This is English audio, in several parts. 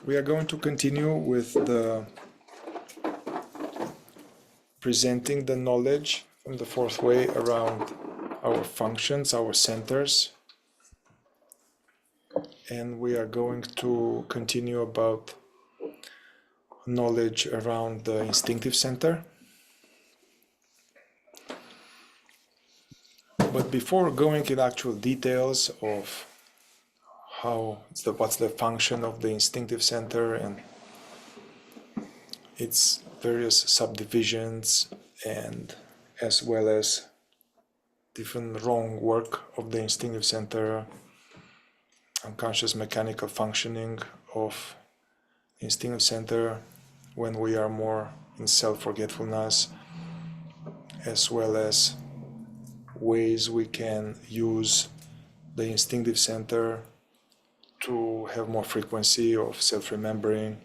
We are going to continue with the presenting the knowledge from the fourth way around our functions, our centers. And we are going to continue about knowledge around the instinctive center. But before going in actual details of what's the function of the instinctive center and its various subdivisions, and as well as different wrong work of the instinctive center, unconscious mechanical functioning of the instinctive center when we are more in self-forgetfulness, as well as ways we can use the instinctive center to have more frequency of self-remembering,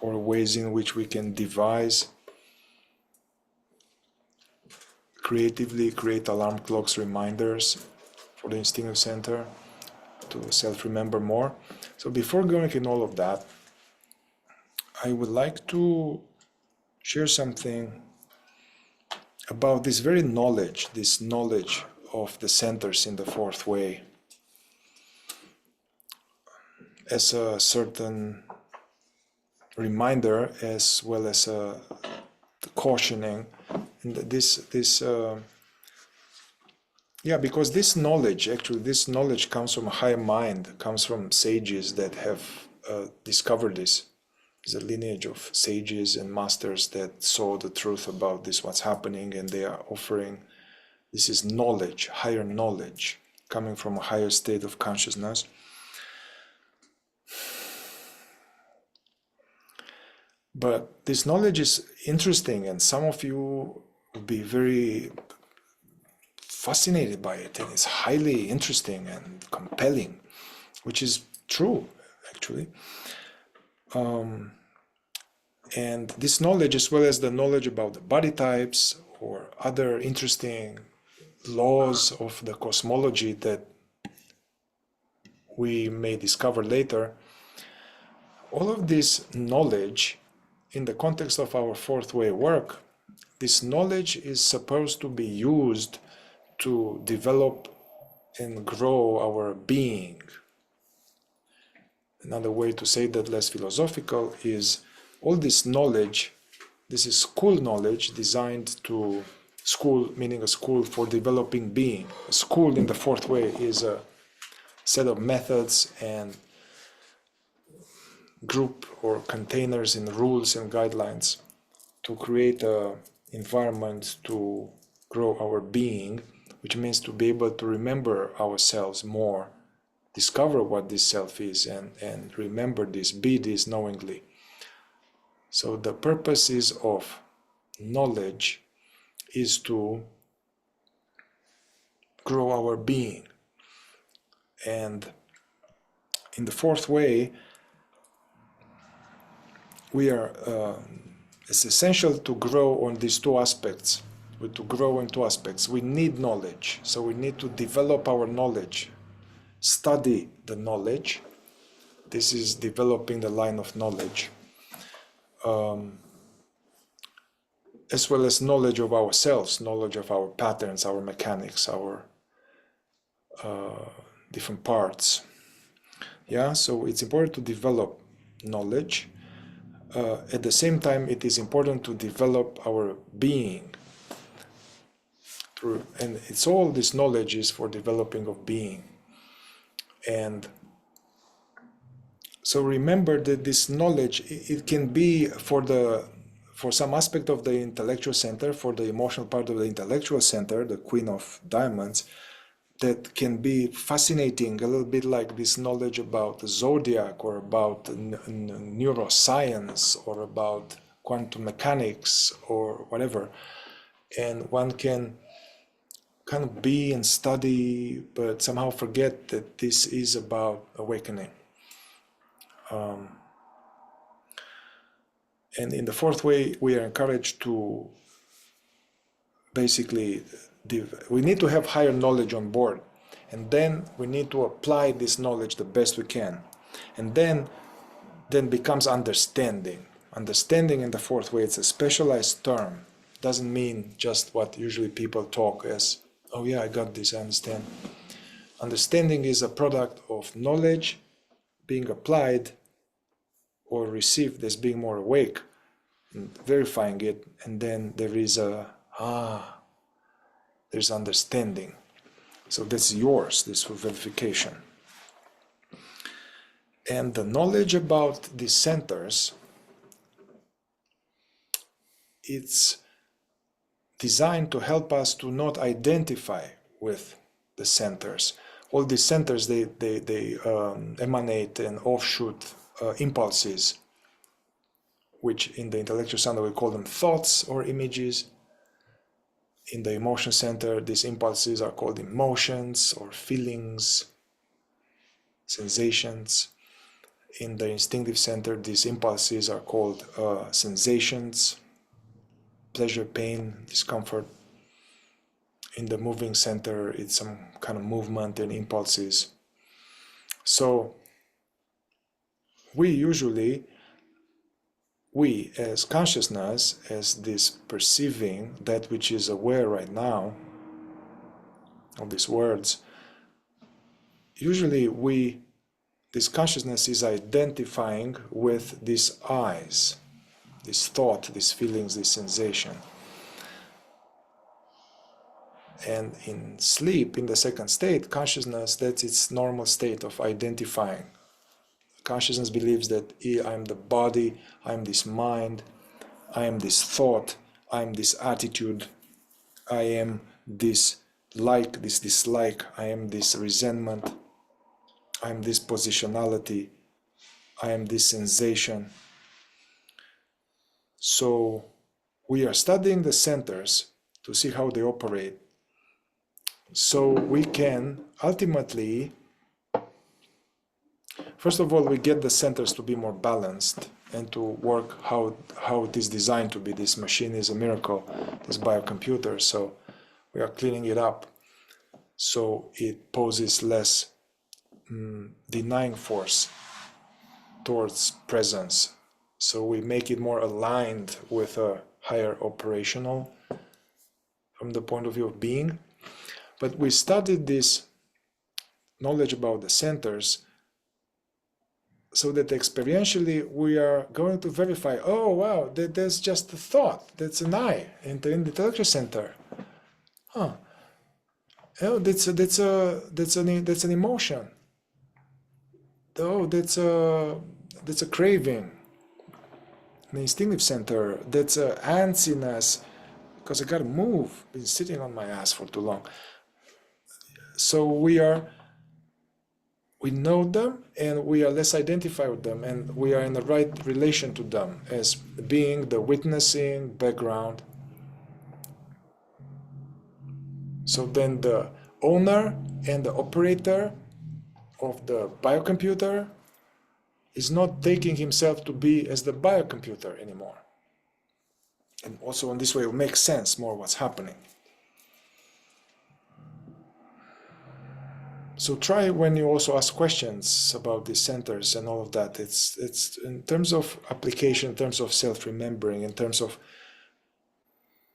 or ways in which we can devise, creatively create alarm clocks, reminders for the instinctive center to self-remember more. So before going in all of that, I would like to share something about this very knowledge, of the centers in the fourth way, as a certain reminder, as well as a cautioning. And because this knowledge comes from a higher mind, comes from sages that have discovered this. There's a lineage of sages and masters that saw the truth about this, what's happening, and they are offering, this is knowledge, higher knowledge, coming from a higher state of consciousness. But this knowledge is interesting, and some of you will be very fascinated by it, and it's highly interesting and compelling, which is true, actually. And this knowledge, as well as the knowledge about the body types or other interesting laws of the cosmology that we may discover later, all of this knowledge, in the context of our fourth way work, this knowledge is supposed to be used to develop and grow our being. Another way to say that, less philosophical, is all this knowledge, this is school knowledge designed to, school meaning a school for developing being. A school in the fourth way is a set of methods and group or containers and rules and guidelines to create an environment to grow our being, which means to be able to remember ourselves more, discover what this self is, and remember this, be this knowingly. So the purposes of knowledge is to grow our being. And in the fourth way, it's essential to grow on these two aspects. To grow in two aspects, we need knowledge. So we need to develop our knowledge, study the knowledge. This is developing the line of knowledge. As well as knowledge of ourselves, knowledge of our patterns, our mechanics, our different parts. So it's important to develop knowledge. At the same time, it is important to develop our being. And it's all this knowledge is for developing of being. And so remember that this knowledge, it can be for some aspect of the intellectual center, for the emotional part of the intellectual center, the Queen of Diamonds, that can be fascinating, a little bit like this knowledge about the zodiac, or about neuroscience, or about quantum mechanics, or whatever. And one can kind of be and study, but somehow forget that this is about awakening. And in the fourth way, we are encouraged to basically, we need to have higher knowledge on board, and then we need to apply this knowledge the best we can. And then then becomes understanding. Understanding in the fourth way, it's a specialized term. Doesn't mean just what usually people talk as, oh yeah, I got this, I understand. Understanding is a product of knowledge being applied or received as being more awake, and verifying it, and then there is there's understanding. So that's yours, this for verification. And the knowledge about these centers, it's designed to help us to not identify with the centers. All these centers, they emanate and offshoot impulses, which in the intellectual center we call them thoughts or images. In the emotion center, these impulses are called emotions or feelings, sensations. In the instinctive center, these impulses are called sensations, pleasure, pain, discomfort. In the moving center, it's some kind of movement and impulses. So we as consciousness, as this perceiving, that which is aware right now of these words, usually this consciousness is identifying with these eyes, this thought, these feelings, this sensation. And in sleep, in the second state, consciousness, that's its normal state of identifying. Consciousness believes that I am the body, I am this mind, I am this thought, I am this attitude, I am this like, this dislike, I am this resentment, I am this positionality, I am this sensation. So we are studying the centers to see how they operate, so we can ultimately, first of all, we get the centers to be more balanced and to work how it is designed to be. This machine is a miracle, this biocomputer, so we are cleaning it up so it poses less denying force towards presence. So we make it more aligned with a higher operational from the point of view of being. But we studied this knowledge about the centers so that experientially we are going to verify, oh wow, there's just a thought, that's an I in the intellectual center. Oh, that's an emotion. Oh, that's a craving. The instinctive center, that's a antsiness, because I gotta move, been sitting on my ass for too long. So we know them and we are less identified with them, and we are in the right relation to them as being the witnessing background. So then the owner and the operator of the biocomputer is not taking himself to be as the biocomputer anymore. And also in this way it will make sense more what's happening. So try when you also ask questions about these centers and all of that. It's in terms of application, in terms of self-remembering, in terms of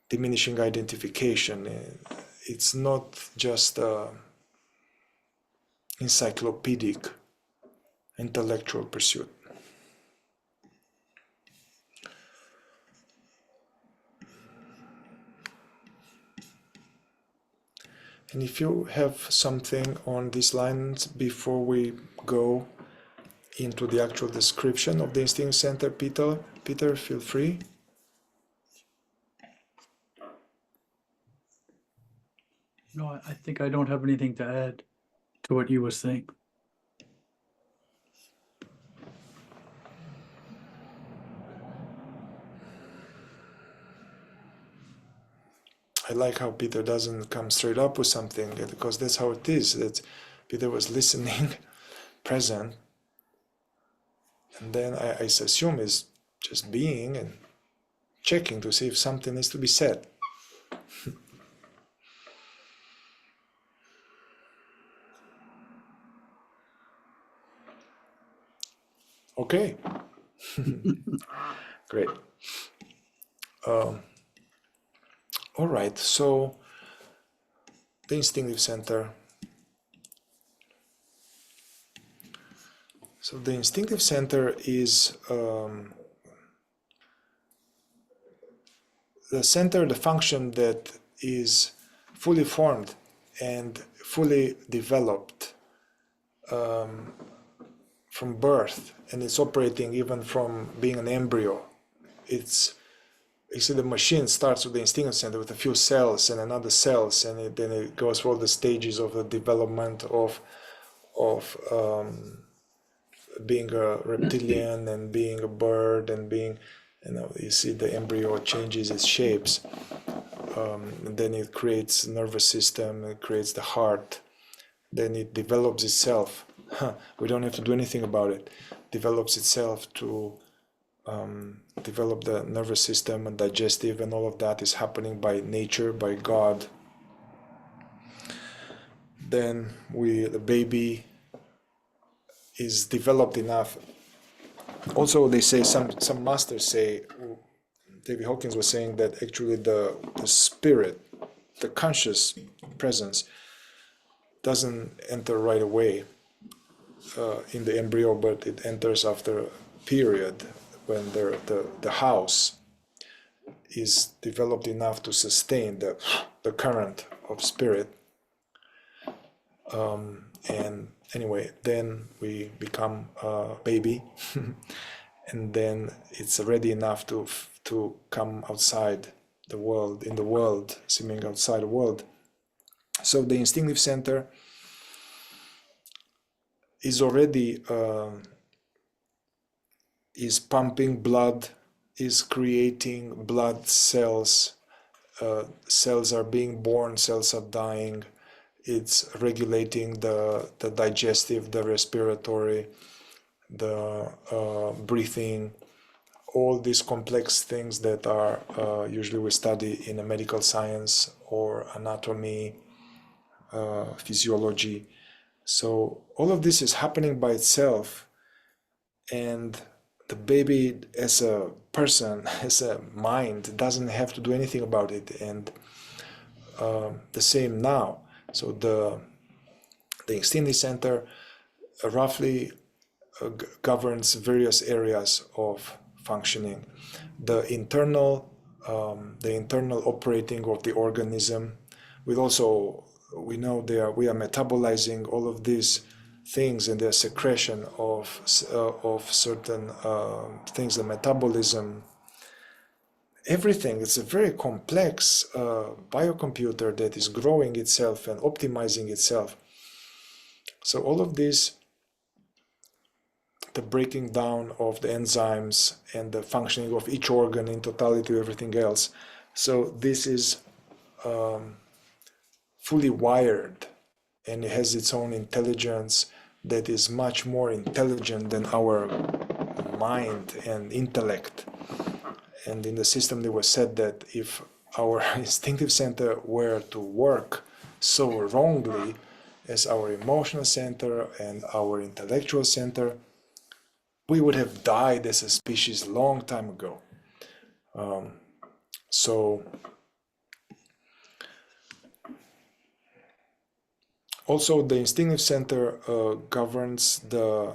diminishing identification. It's not just encyclopedic intellectual pursuit. And if you have something on these lines before we go into the actual description of the Instinctive Center, Peter, feel free. No, I think I don't have anything to add to what you were saying. I like how Peter doesn't come straight up with something, because that's how it is. That Peter was listening, present, and then I assume is just being and checking to see if something needs to be said. Okay. Great. All right, so the instinctive center. So the instinctive center is the center, the function that is fully formed and fully developed from birth, and it's operating even from being an embryo. It's, you see, the machine starts with the instinctive center with a few cells and another cells, and then it goes through all the stages of the development of being a reptilian and being a bird and being, you see the embryo changes its shapes, and then it creates nervous system, it creates the heart, then it develops itself. We don't have to do anything about it. Develops itself to develop the nervous system and digestive, and all of that is happening by nature, by God. Then the baby is developed enough. Also, they say, some masters say, David Hawkins was saying that actually the spirit, the conscious presence, doesn't enter right away in the embryo, but it enters after a period when the house is developed enough to sustain the current of spirit. And anyway, then we become a baby, and then it's ready enough to come outside the world, in the world, seeming outside the world. So the instinctive center is already is pumping blood, is creating blood cells. Cells are being born, cells are dying. It's regulating the digestive, the respiratory, the breathing, all these complex things that are usually we study in a medical science or anatomy, physiology. So all of this is happening by itself, and the baby as a person, as a mind, doesn't have to do anything about it. And the same now. So the instinctive center roughly governs various areas of functioning. The internal operating of the organism. We know we are metabolizing all of these things, and their secretion of certain things, the metabolism. Everything, it's a very complex biocomputer that is growing itself and optimizing itself. So all of this, the breaking down of the enzymes and the functioning of each organ in totality, everything else. So this is fully wired, and it has its own intelligence that is much more intelligent than our mind and intellect. And in the system, there was said that if our instinctive center were to work so wrongly as our emotional center and our intellectual center, we would have died as a species a long time ago. Also the instinctive center governs the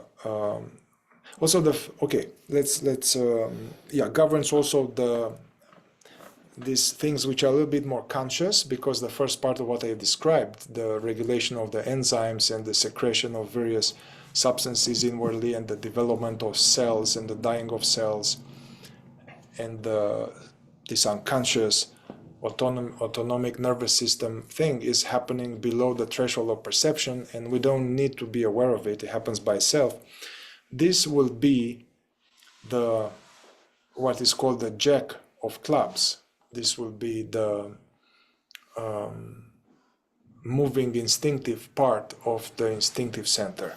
governs also these things which are a little bit more conscious, because the first part of what I described, the regulation of the enzymes and the secretion of various substances inwardly, and the development of cells and the dying of cells, and this unconscious autonomic nervous system thing is happening below the threshold of perception, and we don't need to be aware of it. It happens by itself. This will be what is called the jack of clubs. This will be the moving instinctive part of the instinctive center.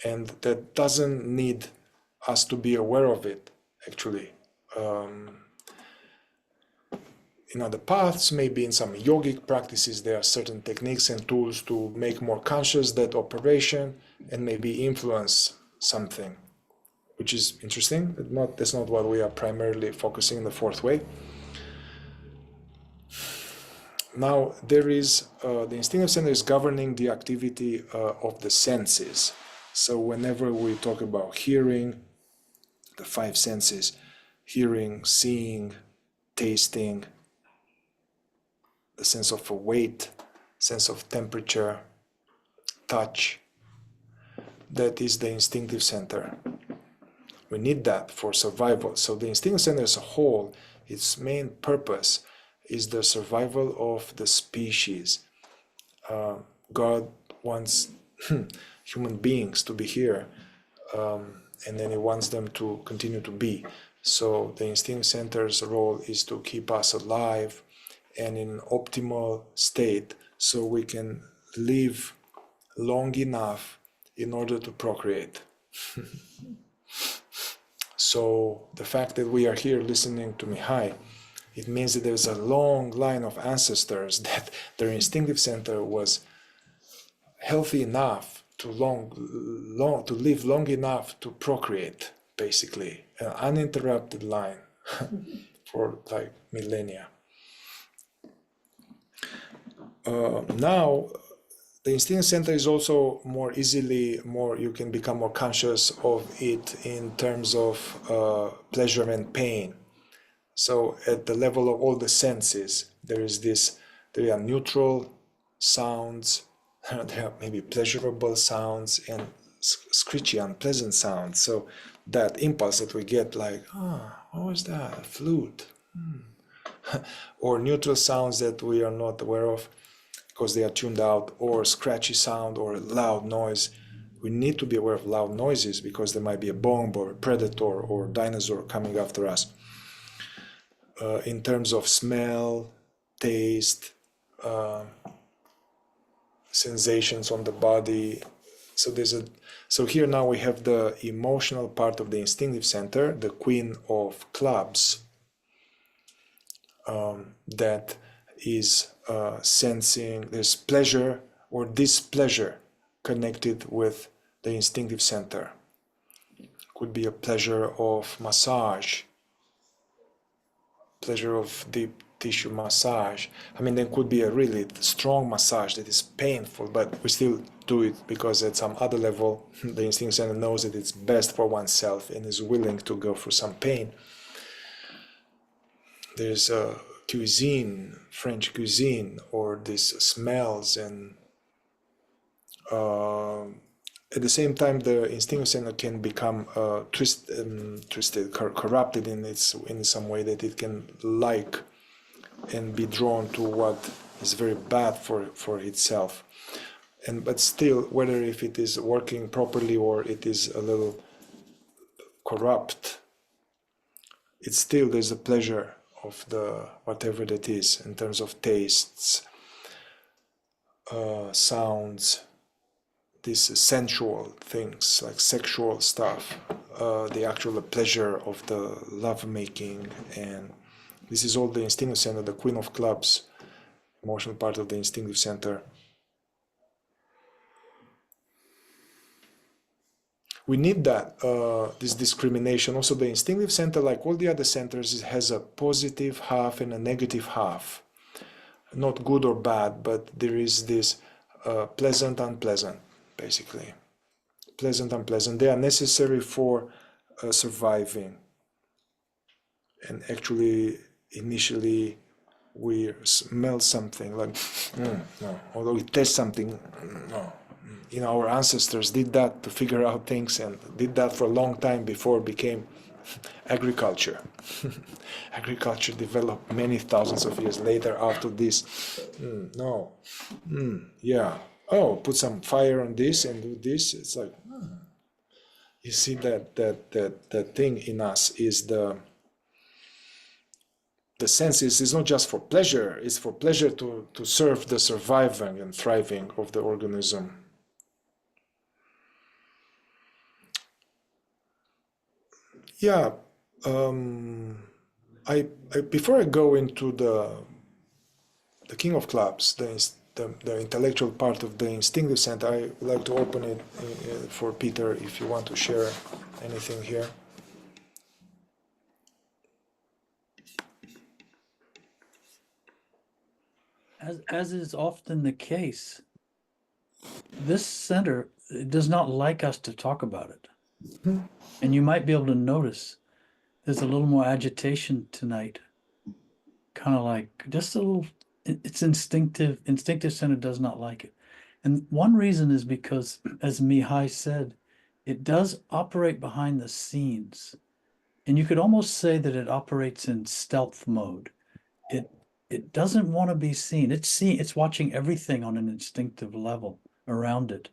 And that doesn't need us to be aware of it, actually. In other paths, maybe in some yogic practices, there are certain techniques and tools to make more conscious that operation and maybe influence something, which is interesting. That's not what we are primarily focusing in the fourth way. Now there is the instinctive center is governing the activity of the senses. So whenever we talk about hearing, the five senses, hearing, seeing, tasting, the sense of weight, sense of temperature, touch, that is the instinctive center. We need that for survival. So the instinctive center as a whole, its main purpose is the survival of the species. God wants human beings to be here, and then he wants them to continue to be. So the instinctive center's role is to keep us alive and in optimal state so we can live long enough in order to procreate. So the fact that we are here listening to Mihai, it means that there's a long line of ancestors that their instinctive center was healthy enough to live long enough to procreate, basically, an uninterrupted line for like millennia. Now, the instinctive center is also you can become more conscious of it in terms of pleasure and pain. So at the level of all the senses, there are neutral sounds, there are maybe pleasurable sounds and screechy, unpleasant sounds. So that impulse that we get like, what was that? A flute. Or neutral sounds that we are not aware of because they are tuned out, or scratchy sound or loud noise. We need to be aware of loud noises because there might be a bomb or a predator or dinosaur coming after us. In terms of smell, taste, sensations on the body. So here now we have the emotional part of the instinctive center, the Queen of Clubs, that is sensing there's pleasure or displeasure connected with the instinctive center. Could be a pleasure of massage, pleasure of deep tissue massage. I mean, there could be a really strong massage that is painful, but we still do it because at some other level, the instinctive center knows that it's best for oneself and is willing to go through some pain. There's a cuisine, French cuisine, or these smells, and at the same time, the instinctive center can become twisted, corrupted in some way that it can like and be drawn to what is very bad for itself. But still, whether if it is working properly or it is a little corrupt, it's still there's a pleasure of the whatever that is in terms of tastes, sounds, these sensual things like sexual stuff, the actual pleasure of the lovemaking, and this is all the instinctive center, the Queen of Clubs, emotional part of the instinctive center. We need that, this discrimination. Also, the instinctive center, like all the other centers, it has a positive half and a negative half. Not good or bad, but there is this pleasant, unpleasant, basically. Pleasant, unpleasant. They are necessary for surviving. And actually, initially, we smell something like, no. Although we taste something, no. You know, our ancestors did that to figure out things and did that for a long time before it became agriculture. Agriculture developed many thousands of years later after this. No. Yeah. Oh, put some fire on this and do this. It's like, you see that thing in us is the senses is not just for pleasure, it's for pleasure to serve the surviving and thriving of the organism. Yeah, I before I go into the King of Clubs, the intellectual part of the instinctive center, I would like to open it for Peter if you want to share anything here. As is often the case, this center does not like us to talk about it. And you might be able to notice there's a little more agitation tonight. Kind of like just a little, it's instinctive. Instinctive center does not like it. And one reason is because, as Mihai said, it does operate behind the scenes. And you could almost say that it operates in stealth mode. It doesn't want to be seen. It's watching everything on an instinctive level around it.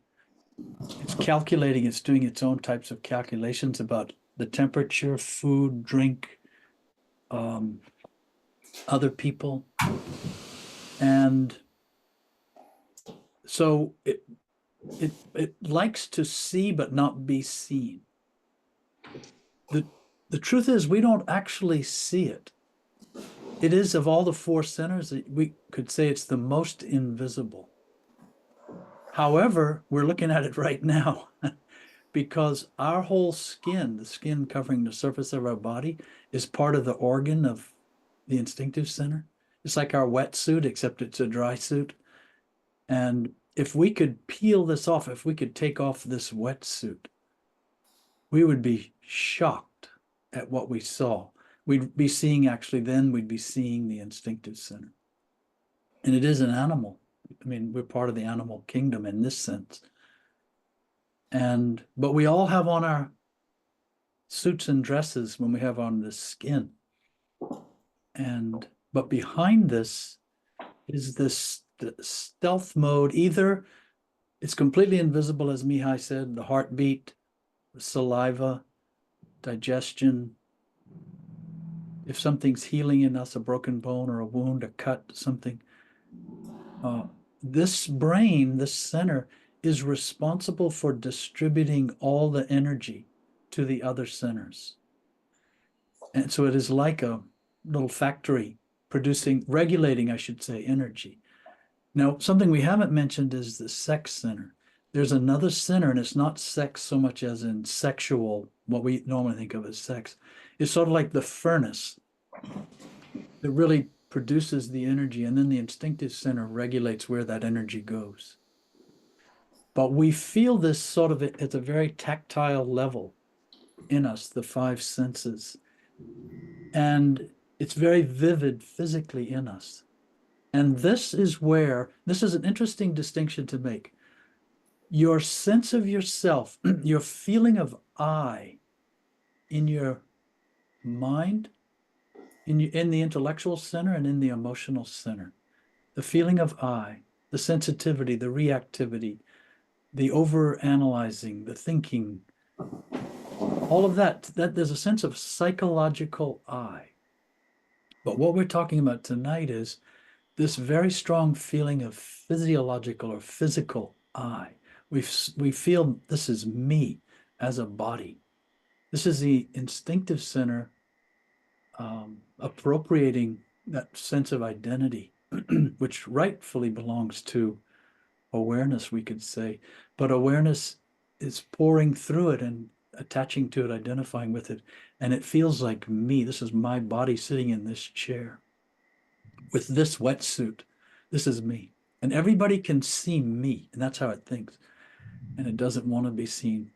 It's calculating, it's doing its own types of calculations about the temperature, food, drink, other people. And so it likes to see but not be seen. The truth is we don't actually see it. It is, of all the four centers, we could say it's the most invisible. However, we're looking at it right now because our whole skin, the skin covering the surface of our body, is part of the organ of the instinctive center. It's like our wetsuit, except it's a dry suit. And if we could peel this off, if we could take off this wetsuit, we would be shocked at what we saw. We'd be seeing, actually, then we'd be seeing the instinctive center. And it is an animal. I mean, we're part of the animal kingdom in this sense. But we all have on our suits and dresses when we have on the skin. But behind this is this stealth mode. Either it's completely invisible, as Mihai said, the heartbeat, the saliva, digestion. If something's healing in us, a broken bone or a wound, a cut, something, this brain, this center, is responsible for distributing all the energy to the other centers. And so it is like a little factory regulating, I should say, energy. Now, something we haven't mentioned is the sex center. There's another center, and it's not sex so much as in sexual, what we normally think of as sex. It's sort of like the furnace that really produces the energy, and then the instinctive center regulates where that energy goes. But we feel this sort of at a very tactile level in us, the five senses. And it's very vivid physically in us. And this is an interesting distinction to make. Your sense of yourself, your feeling of I in your mind, in the intellectual center and in the emotional center, the feeling of I, the sensitivity, the reactivity, the over-analyzing, the thinking, all of that there's a sense of psychological I. But what we're talking about tonight is this very strong feeling of physiological or physical I. We feel this is me as a body. This is the instinctive center appropriating that sense of identity, which rightfully belongs to awareness, we could say. But awareness is pouring through it and attaching to it, identifying with it. And it feels like me. This is my body sitting in this chair with this wetsuit. This is me. And everybody can see me. And that's how it thinks. And it doesn't want to be seen.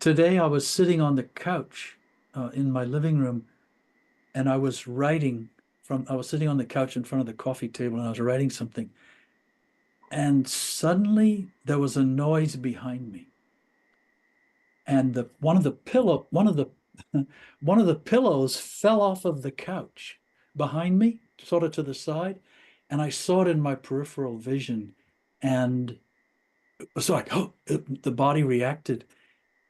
Today, I was sitting on the couch in my living room, and I was sitting on the couch in front of the coffee table, and I was writing something. And suddenly there was a noise behind me. And one of the pillows fell off of the couch behind me, sort of to the side, and I saw it in my peripheral vision. And it was like, the body reacted.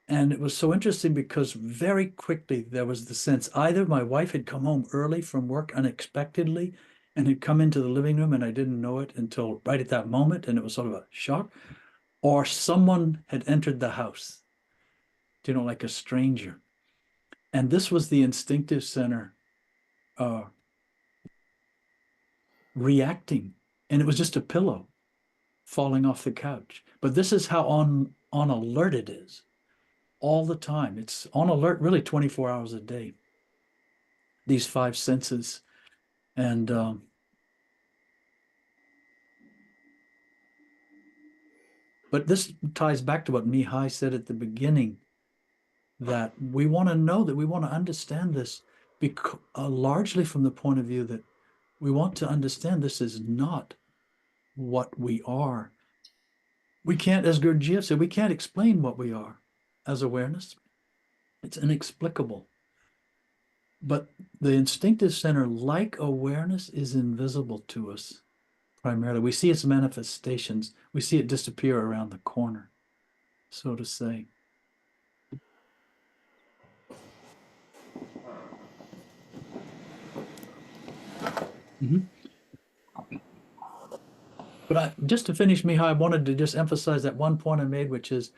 And it was so interesting because very quickly there was the sense either my wife had come home early from work unexpectedly and had come into the living room, and I didn't know it until right at that moment, and it was sort of a shock, or someone had entered the house, like a stranger. And this was the instinctive center reacting and it was just a pillow falling off the couch. But this is how on alert it is all the time. It's on alert really 24 hours a day, these five senses. And but this ties back to what Mihai said at the beginning, that we want to know, that we want to understand this, because, largely from the point of view that we want to understand this is not what we are. We can't, as Gurdjieff said, we can't explain what we are as awareness. It's inexplicable. But the instinctive center, like awareness, is invisible to us primarily. We see its manifestations. We see it disappear around the corner, so to say. But just to finish, Mihai, I wanted to just emphasize that one point I made, which is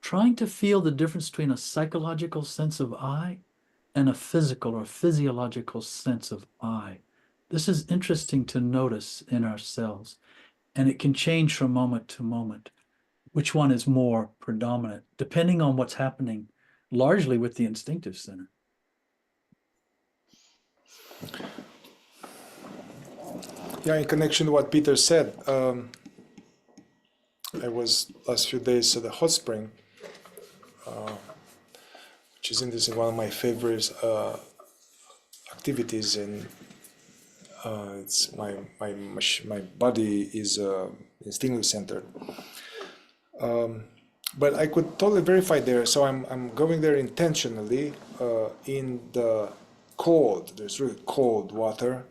trying to feel the difference between a psychological sense of I and a physical or physiological sense of I. This is interesting to notice in ourselves, and it can change from moment to moment. Which one is more predominant, depending on what's happening, largely with the instinctive center. Yeah, in connection to what Peter said, I was last few days at the hot spring, which is interesting, one of my favorite activities, and it's my body is instinctively centered. But I could totally verify there, so I'm going there intentionally in the cold. There's really cold water.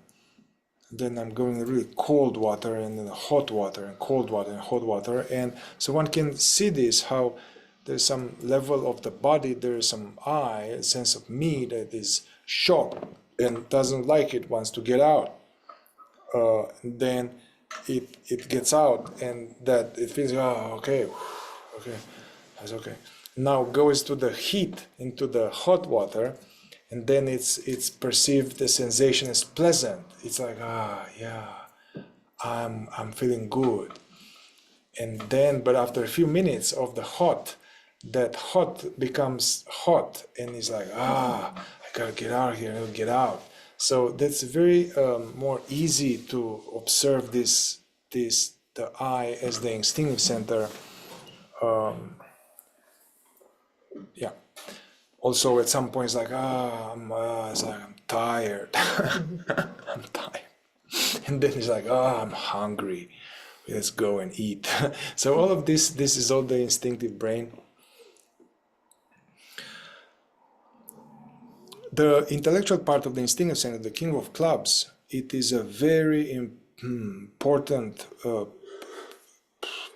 Then I'm going really cold water and then hot water and cold water and hot water, and so one can see this, how there's some level of the body, there's some I, a sense of me that is shocked and doesn't like it, wants to get out. Then it gets out, and that it feels, oh, okay, that's okay. Now goes to the heat, into the hot water, and then it's perceived, the sensation is pleasant. It's like, yeah, I'm feeling good. And then, but after a few minutes of the hot, that hot becomes hot, and it's like, I gotta get out of here, I gotta get out. So that's very more easy to observe this the I as the instinctive center. Yeah. Also, at some point, it's like, I'm tired. I'm tired. And then it's like, I'm hungry. Let's go and eat. So all of this is all the instinctive brain. The intellectual part of the instinctive center, the King of Clubs, it is a very important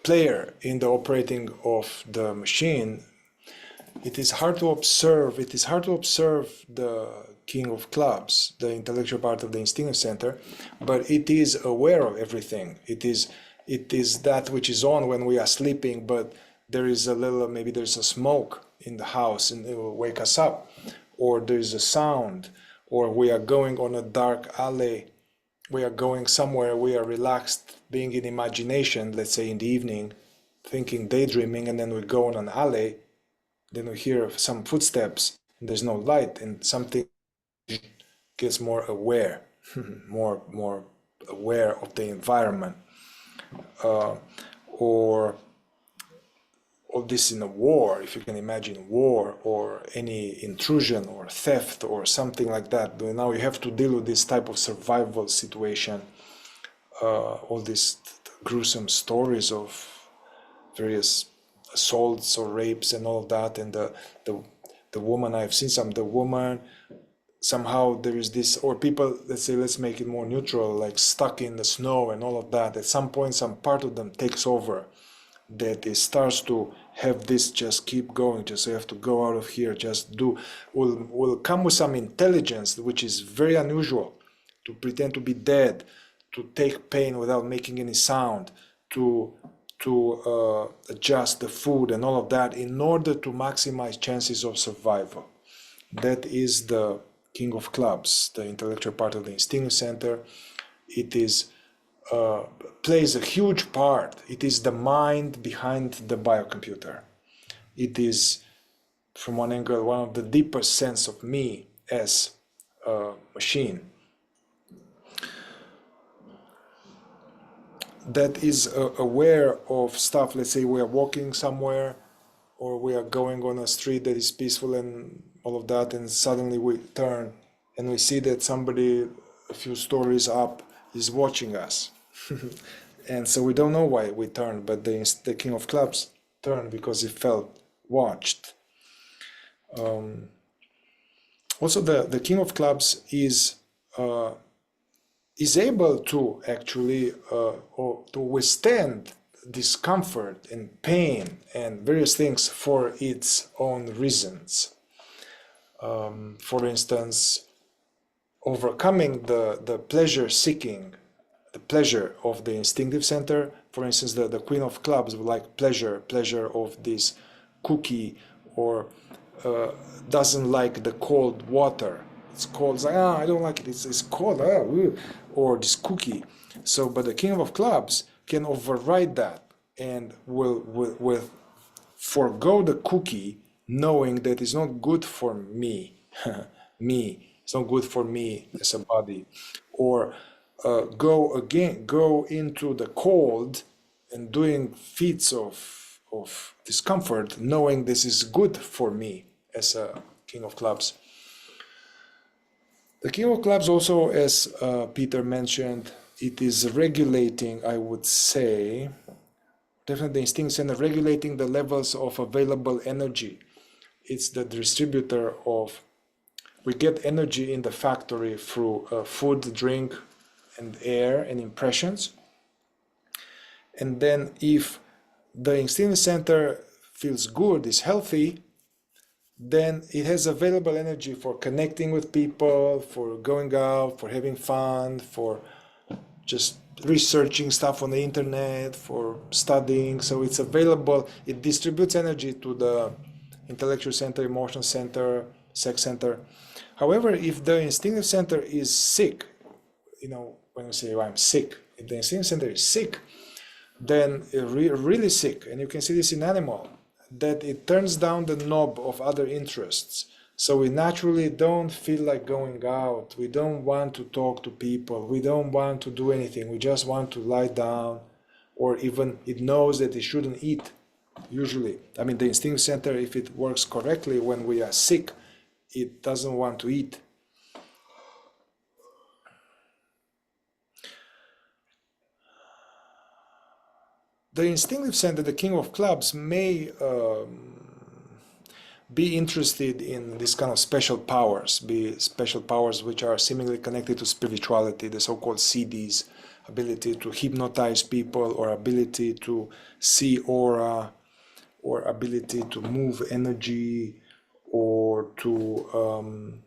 player in the operating of the machine. It is hard to observe. It is hard to observe the King of Clubs, the intellectual part of the instinctive center, but it is aware of everything. It is that which is on when we are sleeping, but there is a little, maybe there's a smoke in the house and it will wake us up, or there's a sound, or we are going on a dark alley, we are going somewhere, we are relaxed, being in imagination, let's say in the evening, thinking, daydreaming, and then we go on an alley. Then we hear some footsteps, and there's no light, and something gets more aware, more aware of the environment. Or all this in a war, if you can imagine war, or any intrusion or theft or something like that. Now you have to deal with this type of survival situation. All these gruesome stories of various assaults or rapes and all of that, and the woman, I've seen the woman, somehow there is this, or people, let's say, let's make it more neutral, like stuck in the snow and all of that. At some point, some part of them takes over, that it starts to have this, just keep going, just you have to go out of here, just do, will come with some intelligence, which is very unusual, to pretend to be dead, to take pain without making any sound, to adjust the food and all of that in order to maximize chances of survival. That is the King of Clubs, the intellectual part of the instinctive center. It is plays a huge part. It is the mind behind the biocomputer. It is, from one angle, one of the deepest sense of me as a machine that is aware of stuff. Let's say we are walking somewhere, or we are going on a street that is peaceful and all of that, and suddenly we turn and we see that somebody a few stories up is watching us. And so we don't know why we turned, but the King of Clubs turned because he felt watched. Also, the King of Clubs is able to actually or to withstand discomfort and pain and various things for its own reasons. For instance, overcoming the pleasure seeking, the pleasure of the instinctive center. For instance, the Queen of Clubs would like pleasure of this cookie, or doesn't like the cold water. It's cold. It's like, I don't like it. It's cold. Or this cookie. So, but the King of Clubs can override that and will forego the cookie, knowing that it's not good for me. It's not good for me as a body. Or go into the cold and doing feats of discomfort, knowing this is good for me as a King of Clubs. The King of Clubs also, as Peter mentioned, it is regulating, I would say, definitely the instinct center, regulating the levels of available energy. It's the distributor of, we get energy in the factory through food, drink, and air and impressions. And then if the instinct center feels good, is healthy, then it has available energy for connecting with people, for going out, for having fun, for just researching stuff on the internet, for studying. So it's available. It distributes energy to the intellectual center, emotional center, sex center. However, if the instinctive center is sick, when you say, I'm sick, if the instinctive center is sick, then really sick, and you can see this in animal, that it turns down the knob of other interests. So we naturally don't feel like going out. We don't want to talk to people. We don't want to do anything. We just want to lie down, or even it knows that it shouldn't eat, usually. I mean, the instinct center, if it works correctly when we are sick, it doesn't want to eat. The instinctive center, the King of Clubs, may be interested in this kind of special powers, which are seemingly connected to spirituality, the so-called CDs, ability to hypnotize people, or ability to see aura, or ability to move energy, or to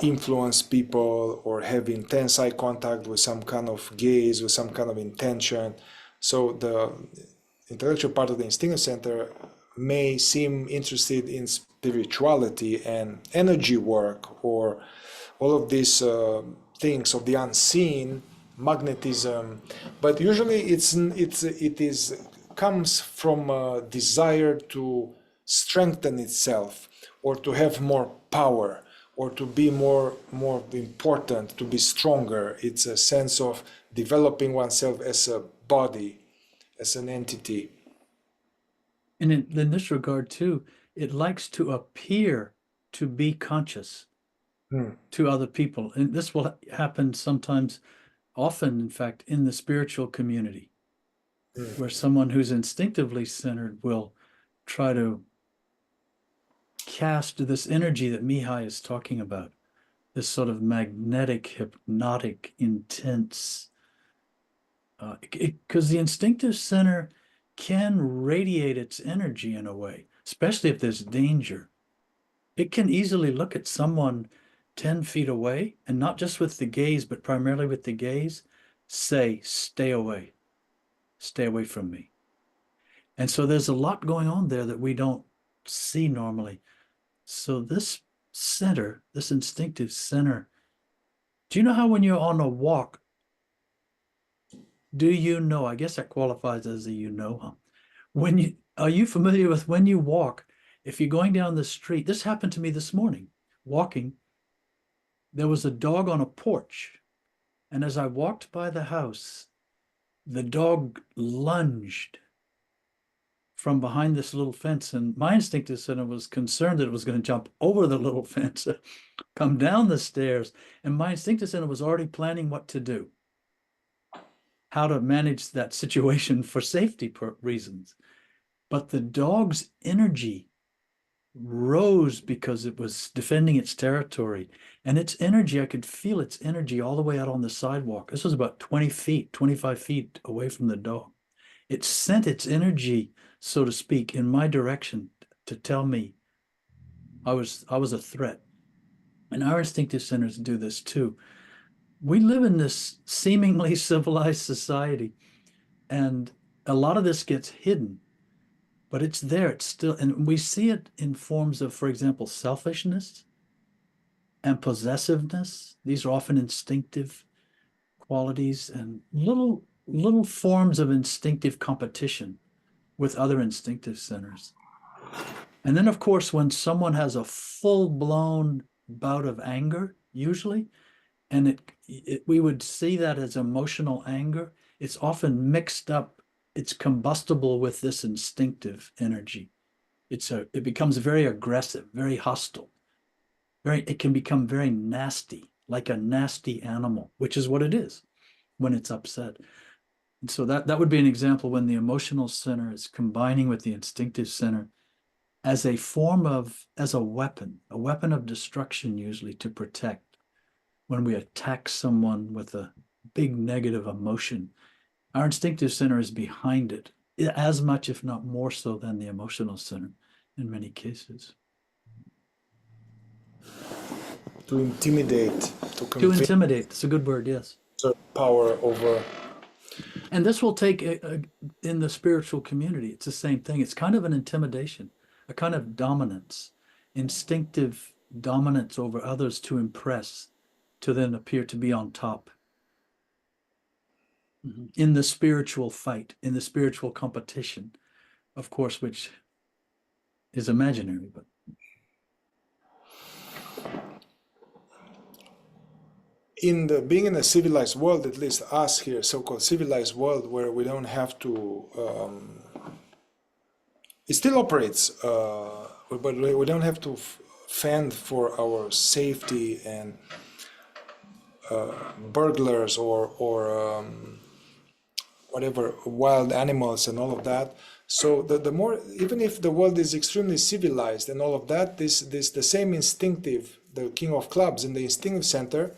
influence people, or have intense eye contact with some kind of gaze, with some kind of intention. So the intellectual part of the instinctive center may seem interested in spirituality and energy work, or all of these things of the unseen, magnetism, but usually it comes from a desire to strengthen itself, or to have more power, or to be more important, to be stronger. It's a sense of developing oneself as a body, as an entity. And in this regard too, it likes to appear to be conscious to other people. And this will happen sometimes, often, in fact, in the spiritual community, where someone who's instinctively centered will try to cast this energy that Mihai is talking about, this sort of magnetic, hypnotic, intense, because the instinctive center can radiate its energy in a way, especially if there's danger. It can easily look at someone 10 feet away, and not just with the gaze, but primarily with the gaze, say, stay away from me. And so there's a lot going on there that we don't see normally. So this center, this instinctive center, do you know how when you're on a walk, Do you know? I guess that qualifies as a you know, huh? Are you familiar with when you walk, if you're going down the street, this happened to me this morning, walking, there was a dog on a porch. And as I walked by the house, the dog lunged from behind this little fence. And my instinctive center was concerned that it was going to jump over the little fence, come down the stairs. And my instinctive center was already planning what to do, how to manage that situation for safety reasons. But the dog's energy rose because it was defending its territory. And its energy, I could feel its energy all the way out on the sidewalk. This was about 20 feet, 25 feet away from the dog. It sent its energy, so to speak, in my direction to tell me I was a threat. And our instinctive centers do this too. We live in this seemingly civilized society, and a lot of this gets hidden, but it's there. It's still, and we see it in forms of, for example, selfishness and possessiveness. These are often instinctive qualities and little forms of instinctive competition with other instinctive centers. And then, of course, when someone has a full-blown bout of anger, usually, and we would see that as emotional anger, it's often mixed up, it's combustible with this instinctive energy. It becomes very aggressive, very hostile. It can become very nasty, like a nasty animal, which is what it is when it's upset. And so that would be an example when the emotional center is combining with the instinctive center as a weapon of destruction, usually to protect. When we attack someone with a big negative emotion, our instinctive center is behind it as much, if not more so, than the emotional center in many cases. To intimidate, to intimidate, that's a good word, yes. Power over. And this will take, in the spiritual community, it's the same thing. It's kind of an intimidation, a kind of dominance, instinctive dominance over others to impress, to then appear to be on top. In the spiritual fight, in the spiritual competition, of course, which is imaginary, but being in a civilized world, at least us here, so-called civilized world, where we don't have to, it still operates, but we don't have to fend for our safety and burglars or whatever, wild animals and all of that. So the more, even if the world is extremely civilized and all of that, the same instinctive, the king of clubs in the instinctive center,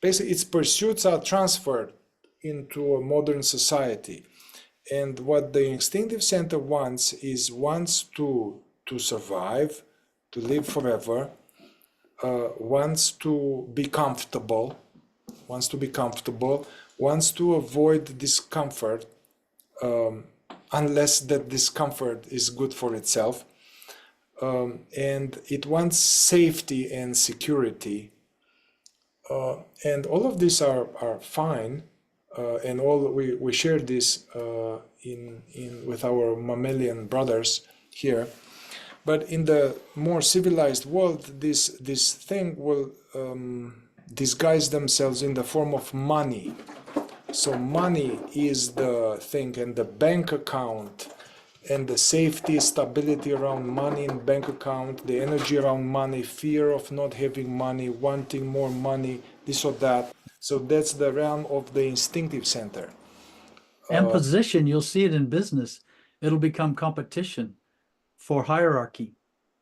basically its pursuits are transferred into a modern society. And what the instinctive center wants to survive, to live forever, wants to be comfortable, wants to avoid discomfort, unless that discomfort is good for itself. And it wants safety and security. And all of these are fine, and we share this with our mammalian brothers here. But in the more civilized world, this thing will disguise themselves in the form of money. So money is the thing, and the bank account, and the safety, stability around money in bank account, the energy around money, fear of not having money, wanting more money, this or that. So that's the realm of the instinctive center. And position, you'll see it in business. It'll become competition for hierarchy.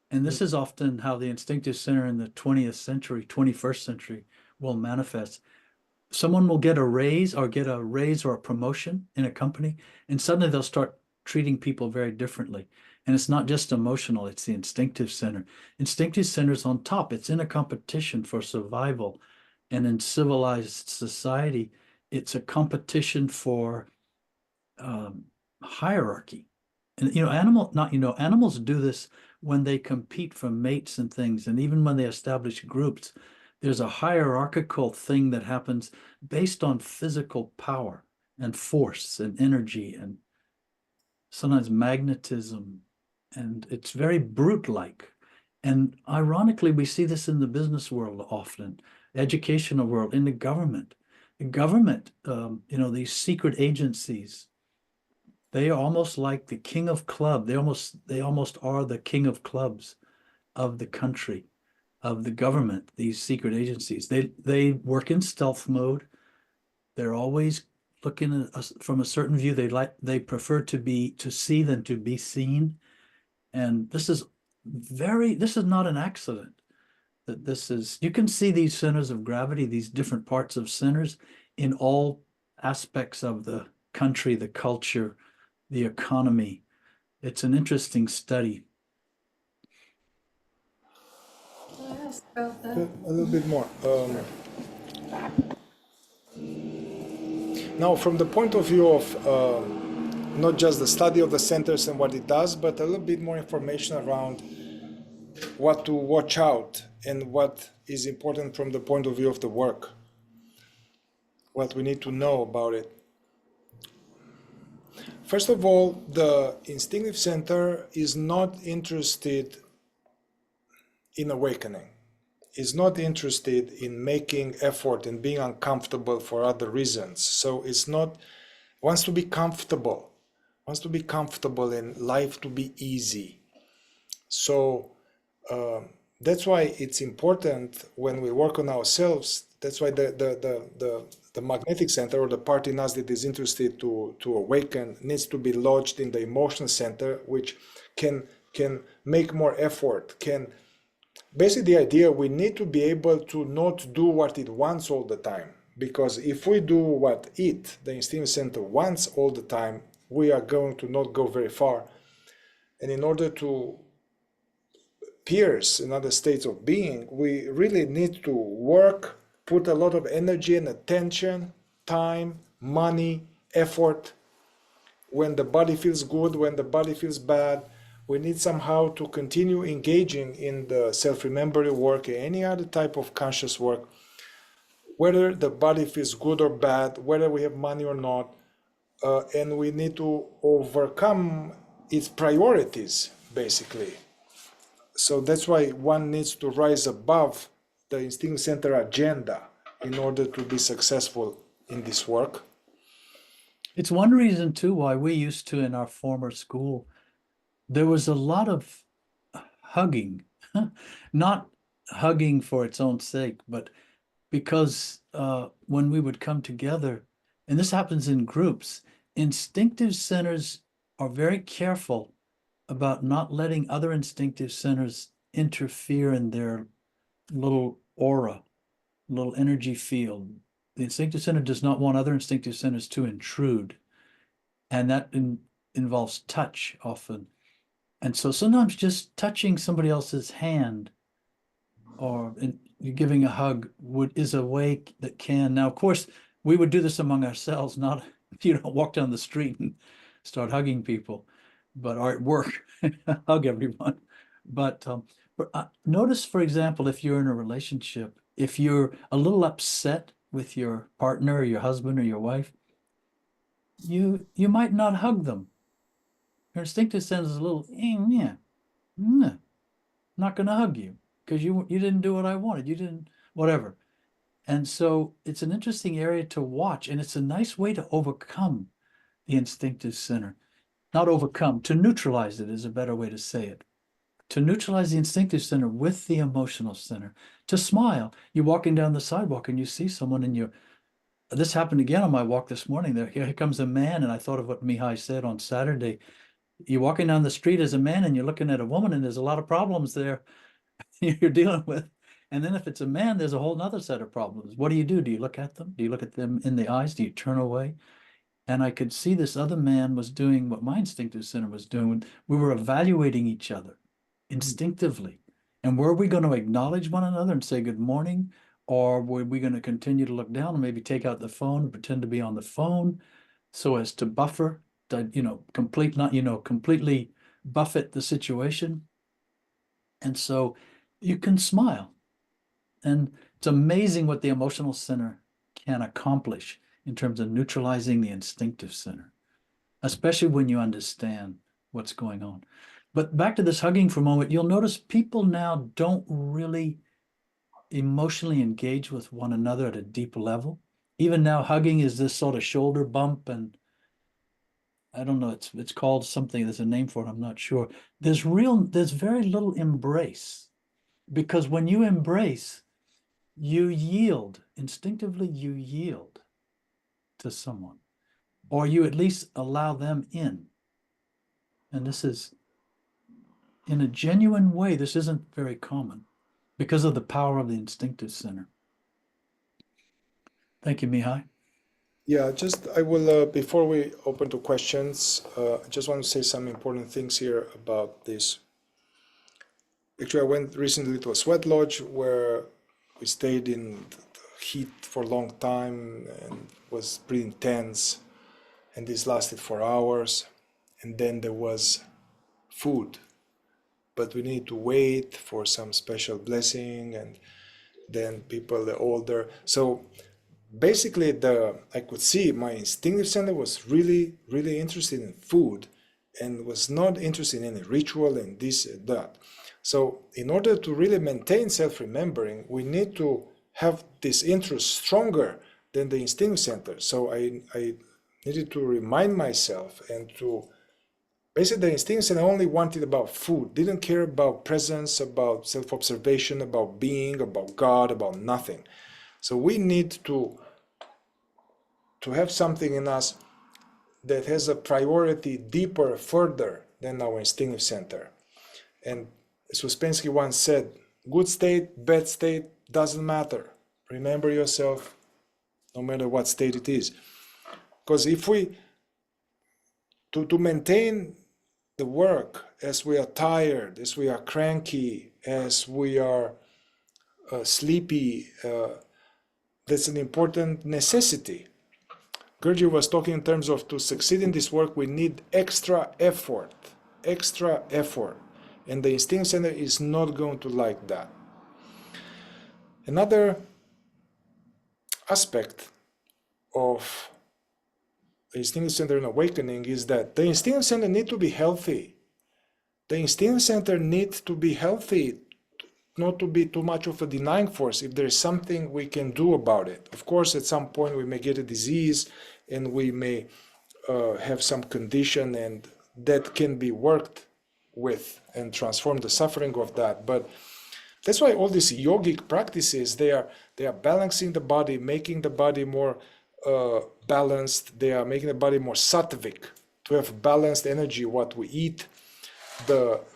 And this is often how the instinctive center in the 20th century, 21st century will manifest. Someone will get a raise or a promotion in a company, and suddenly they'll start treating people very differently. And it's not just emotional, it's the instinctive center. Instinctive center is on top. It's in a competition for survival. And in civilized society, it's a competition for hierarchy. And animals do this when they compete for mates and things, and even when they establish groups, there's a hierarchical thing that happens based on physical power. and force and energy and sometimes magnetism. And it's very brute-like. And ironically, we see this in the business world often, educational world, in the government. The government, these secret agencies, they are almost like the king of club. They almost are the king of clubs of the country, of the government, these secret agencies. They work in stealth mode. They're always looking at us from a certain view. They prefer to see than to be seen. And this is not an accident. You can see these centers of gravity, these different parts of centers in all aspects of the country, the culture, the economy. It's an interesting study. Can I ask about that? A little bit more. Now, from the point of view of not just the study of the centers and what it does, but a little bit more information around what to watch out and what is important from the point of view of the work, what we need to know about it. First of all, the instinctive center is not interested in awakening. Is not interested in making effort and being uncomfortable for other reasons. So it's not, wants to be comfortable in life to be easy. So that's why it's important when we work on ourselves. That's why the magnetic center, or the part in us that is interested to awaken, needs to be lodged in the emotional center, which can make more effort, basically the idea, we need to be able to not do what it wants all the time. Because if we do what the instinctive center wants all the time, we are going to not go very far. And in order to pierce another states of being, we really need to work, put a lot of energy and attention, time, money, effort. When the body feels good, when the body feels bad, we need somehow to continue engaging in the self-remembering work and any other type of conscious work, whether the body feels good or bad, whether we have money or not, and we need to overcome its priorities, basically. So that's why one needs to rise above the instinct center agenda in order to be successful in this work. It's one reason too why we used to, in our former school, there was a lot of hugging, not hugging for its own sake, but because when we would come together, and this happens in groups, instinctive centers are very careful about not letting other instinctive centers interfere in their little aura, little energy field. The instinctive center does not want other instinctive centers to intrude. And that involves touch often. And so sometimes just touching somebody else's hand or giving a hug is a way that can. Now, of course, we would do this among ourselves, not, walk down the street and start hugging people, but or at work, hug everyone. But notice, for example, if you're in a relationship, if you're a little upset with your partner or your husband or your wife, you might not hug them. Your instinctive sense is a little, yeah, not going to hug you because you didn't do what I wanted. You didn't, whatever. And so it's an interesting area to watch, and it's a nice way to overcome the instinctive center. Not overcome, to neutralize it is a better way to say it. To neutralize the instinctive center with the emotional center. To smile. You're walking down the sidewalk and you see someone and this happened again on my walk this morning. Here comes a man, and I thought of what Mihai said on Saturday. You're walking down the street as a man and you're looking at a woman, and there's a lot of problems there you're dealing with. And then if it's a man, there's a whole nother set of problems. What do? Do you look at them? Do you look at them in the eyes? Do you turn away? And I could see this other man was doing what my instinctive center was doing. We were evaluating each other instinctively. And were we going to acknowledge one another and say good morning? Or were we going to continue to look down and maybe take out the phone and pretend to be on the phone so as to buffer, completely buffet the situation? And so you can smile. And it's amazing what the emotional center can accomplish in terms of neutralizing the instinctive center, especially when you understand what's going on. But back to this hugging for a moment, you'll notice people now don't really emotionally engage with one another at a deep level. Even now, hugging is this sort of shoulder bump, and I don't know, it's called something, there's a name for it, I'm not sure. There's very little embrace, because when you embrace, you yield, instinctively you yield to someone, or you at least allow them in. And this is, in a genuine way, this isn't very common because of the power of the instinctive center. Thank you, Mihai. Yeah, I will, before we open to questions, I just want to say some important things here about this. Actually, I went recently to a sweat lodge where we stayed in the heat for a long time and was pretty intense. And this lasted for hours. And then there was food, but we need to wait for some special blessing, and then people, the older. So basically, I could see my instinctive center was really, really interested in food and was not interested in any ritual and this and that. So in order to really maintain self-remembering, we need to have this interest stronger than the instinctive center. So I needed to remind myself, and to basically the instinctive center only wanted about food, didn't care about presence, about self-observation, about being, about God, about nothing. So we need to have something in us that has a priority deeper, further than our instinctive center. And as Uspensky once said, good state, bad state, doesn't matter. Remember yourself no matter what state it is. Because if we, to maintain the work as we are tired, as we are cranky, as we are sleepy, that's an important necessity. Gurdjieff was talking in terms of, to succeed in this work, we need extra effort. And the instinct center is not going to like that. Another aspect of the instinctive center in awakening is that the instinctive center needs to be healthy. The instinctive center needs to be healthy, not to be too much of a denying force if there is something we can do about it. Of course, at some point we may get a disease and we may have some condition, and that can be worked with and transform the suffering of that. But that's why all these yogic practices, they are balancing the body, making the body more balanced. They are making the body more sattvic, to have balanced energy, what we eat.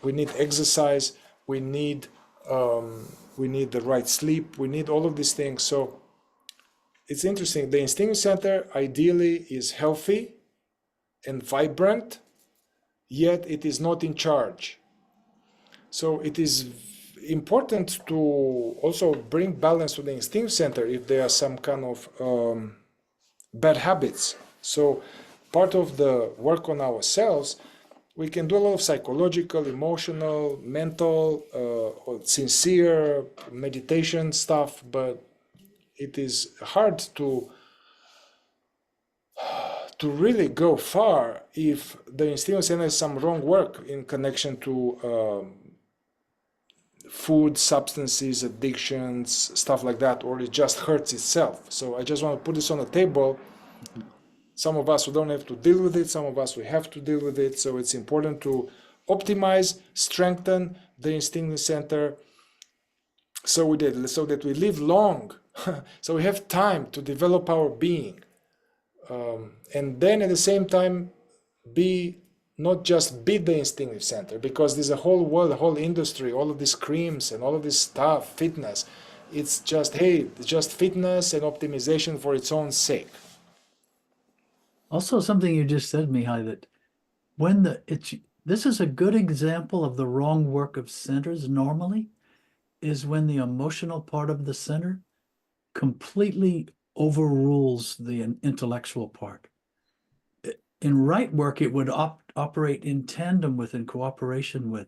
We need exercise, we need the right sleep, we need all of these things. So it's interesting. The instinctive center ideally is healthy and vibrant, yet it is not in charge. So it is important to also bring balance to the instinctive center if there are some kind of bad habits. So part of the work on ourselves, we can do a lot of psychological, emotional, mental, or sincere meditation stuff, but it is hard to really go far if the instinctive center has some wrong work in connection to food, substances, addictions, stuff like that, or it just hurts itself. So I just want to put this on the table. Some of us, we don't have to deal with it. Some of us, we have to deal with it. So it's important to optimize, strengthen the instinctive center so that we live long, so we have time to develop our being. And then at the same time, not just be the instinctive center, because there's a whole world, a whole industry, all of these creams and all of this stuff, fitness. It's just, hey, it's just fitness and optimization for its own sake. Also, something you just said, Mihai, that this is a good example of the wrong work of centers normally, is when the emotional part of the center completely overrules the intellectual part. In right work, it would operate in tandem with and cooperation with,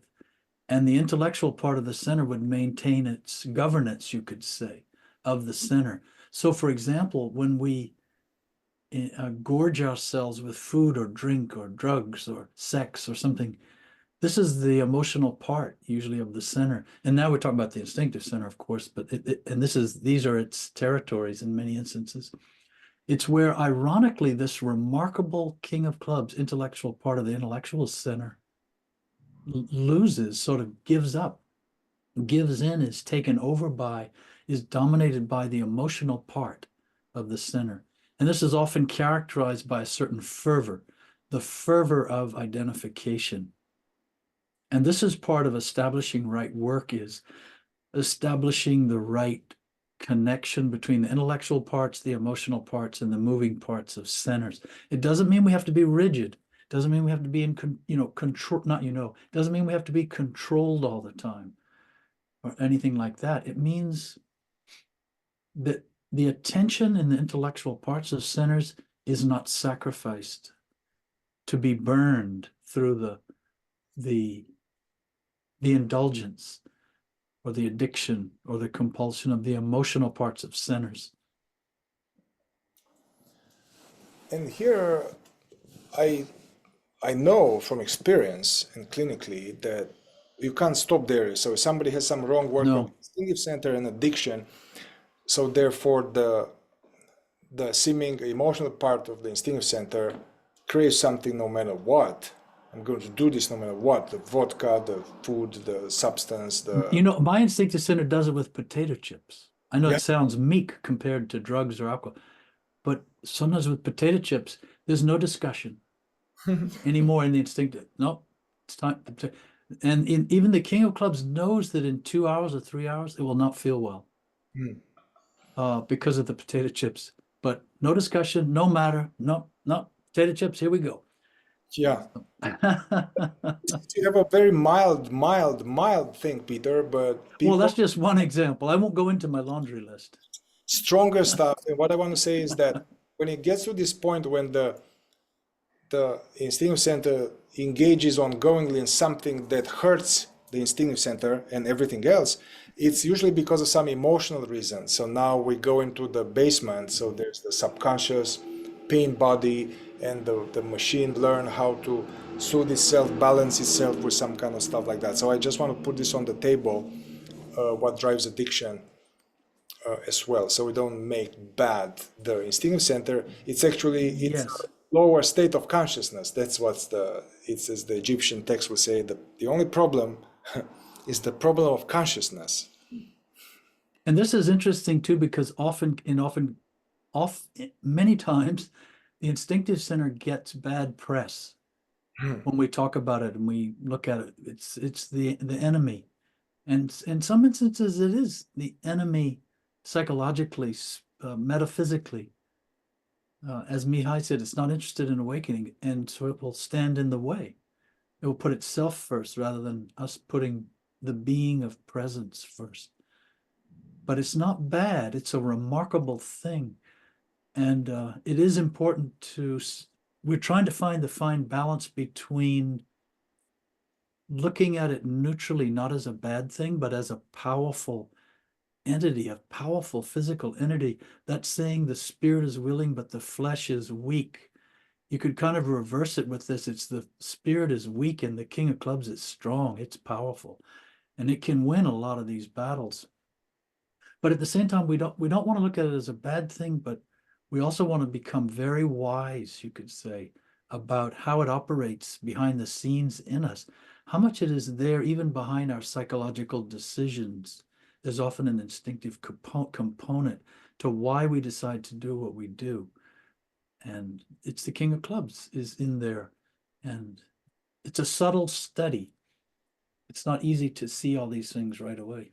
and the intellectual part of the center would maintain its governance, you could say, of the center. So for example, when we gorge ourselves with food or drink or drugs or sex or something. This is the emotional part usually of the center. And now we're talking about the instinctive center, of course, but these are its territories in many instances. It's where, ironically, this remarkable King of Clubs, intellectual part of the intellectual center, loses, sort of gives up, gives in, is taken over by, is dominated by the emotional part of the center. And this is often characterized by a certain fervor, the fervor of identification. And this is part of establishing right work, is establishing the right connection between the intellectual parts, the emotional parts, and the moving parts of centers. It doesn't mean we have to be rigid. It doesn't mean we have to be in control, it doesn't mean we have to be controlled all the time or anything like that. It means that the attention in the intellectual parts of centers is not sacrificed to be burned through the indulgence or the addiction or the compulsion of the emotional parts of centers. And here, I know from experience and clinically that you can't stop there. So if somebody has some wrong work No. on the instinctive center and addiction, so therefore the seeming emotional part of the instinctive center craves something no matter what. I'm going to do this no matter what, the vodka, the food, the substance, My instinctive center does it with potato chips. I know Yeah. it sounds meek compared to drugs or alcohol, but sometimes with potato chips, there's no discussion anymore in the instinctive. No, it's time. And even the King of Clubs knows that in 2 hours or 3 hours, it will not feel well because of the potato chips. But no discussion, no matter, no, potato chips, here we go. Yeah. You have a very mild thing, Peter, but people Well, that's just one example. I won't go into my laundry list. stronger stuff. And what I want to say is that when it gets to this point when the instinctive center engages ongoingly in something that hurts the instinctive center and everything else, it's usually because of some emotional reason. So now we go into the basement. So there's the subconscious pain body, and the machine learn how to soothe itself, balance itself with some kind of stuff like that. So I just want to put this on the table, what drives addiction as well. So we don't make bad the instinctive center. It's actually, it's Yes. a lower state of consciousness. That's what's it's as the Egyptian text will say, the only problem is the problem of consciousness. And this is interesting too, because many times the instinctive center gets bad press when we talk about it and we look at it. It's the enemy, and in some instances it is the enemy psychologically, metaphysically. As Mihai said, it's not interested in awakening, and so it will stand in the way. It will put itself first rather than us putting the being of presence first. But it's not bad. It's a remarkable thing. And it is important we're trying to find the fine balance between looking at it neutrally, not as a bad thing, but as a powerful entity, a powerful physical entity. That's saying the spirit is willing, but the flesh is weak. You could kind of reverse it with this. It's the spirit is weak and the King of Clubs is strong. It's powerful. And it can win a lot of these battles. But at the same time, we don't want to look at it as a bad thing, but we also want to become very wise, you could say, about how it operates behind the scenes in us, how much it is there even behind our psychological decisions. There's often an instinctive component to why we decide to do what we do. And it's the King of Clubs is in there. And it's a subtle study. It's not easy to see all these things right away.